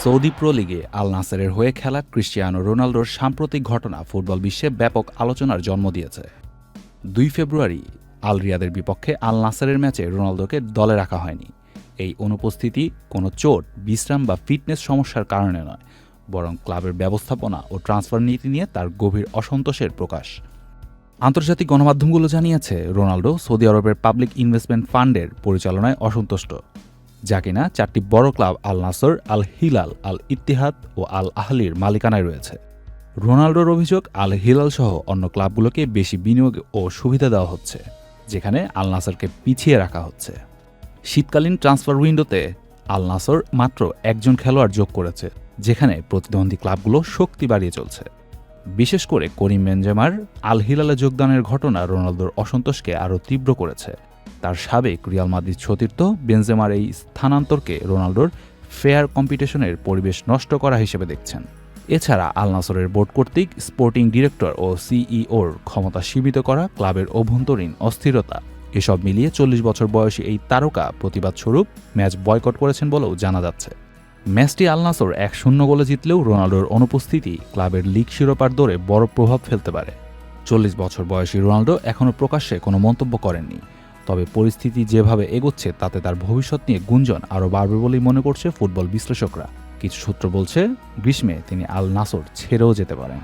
Saudi pro লিগে আল নাসেরের হয়ে খেলা ক্রিস্টিয়ানো রোনালদোর সাম্প্রতিক ঘটনা ফুটবল বিশ্বে ব্যাপক আলোচনার জন্ম দিয়েছে। ২ ফেব্রুয়ারি আল রিয়াদের বিপক্ষে আল নাসেরের ম্যাচে রোনালদোকে দলে রাখা হয়নি। এই অনুপস্থিতি কোনো চোট, বিশ্রাম বা ফিটনেস সমস্যার কারণে নয়, বরং ক্লাবের ব্যবস্থাপনা ও ট্রান্সফার নীতি নিয়ে তার গভীর অসন্তোষের প্রকাশ। আন্তর্জাতিক গণমাধ্যমগুলো জানিয়েছে রোনালদো সৌদি আরবের পাবলিক ইনভেস্টমেন্ট ফান্ডের পরিচালনায় অসন্তুষ্ট, যা কিনা 4টি বড় ক্লাব আল নাসর, আল হিলাল, আল ইত্তিহাদ ও আল আহলির মালিকানায় রয়েছে। রোনালদোর অভিযোগ, আল হিলাল সহ অন্য ক্লাবগুলোকে বেশি বিনিয়োগ ও সুবিধা দেওয়া হচ্ছে, যেখানে আল নাসরকে পিছিয়ে রাখা হচ্ছে। শীতকালীন ট্রান্সফার উইন্ডোতে আল নাসর মাত্র একজন খেলোয়াড় যোগ করেছে, যেখানে প্রতিদ্বন্দ্বী ক্লাবগুলো শক্তি বাড়িয়ে চলছে। বিশেষ করে করিম বেনজেমার আল হিলালে যোগদানের ঘটনা রোনালদোর অসন্তোষকে আরও তীব্র করেছে। তার সাবেক রিয়াল মাদ্রিদ সতীর্থ বেনজেমার এই স্থানান্তরকে রোনালদোর ফেয়ার কম্পিটিশনের পরিবেশ নষ্ট করা হিসেবে দেখছেন। এছাড়া আল নাসরের বোর্ড কর্তৃক স্পোর্টিং ডিরেক্টর ও সিইওর ক্ষমতা সীমিত করা, ক্লাবের অভ্যন্তরীণ অস্থিরতা, এসব মিলিয়ে 40 বছর বয়সী এই তারকা প্রতিবাদস্বরূপ ম্যাচ বয়কট করেছেন বলেও জানা যাচ্ছে। ম্যাচটি আল নাসর 1-0 গোলে জিতলেও রোনালদোর অনুপস্থিতি ক্লাবের লিগ শিরোপার দৌড়ে বড় প্রভাব ফেলতে পারে। 40 বছর বয়সী রোনালদো এখনও প্রকাশ্যে কোনো মন্তব্য করেননি, তবে পরিস্থিতি যেভাবে এগোচ্ছে তাতে তার ভবিষ্যৎ নিয়ে গুঞ্জন আরও বাড়বে বলেই মনে করছে ফুটবল বিশ্লেষকরা। কিছু সূত্র বলছে গ্রীষ্মে তিনি আল নাসর ছেড়েও যেতে পারেন।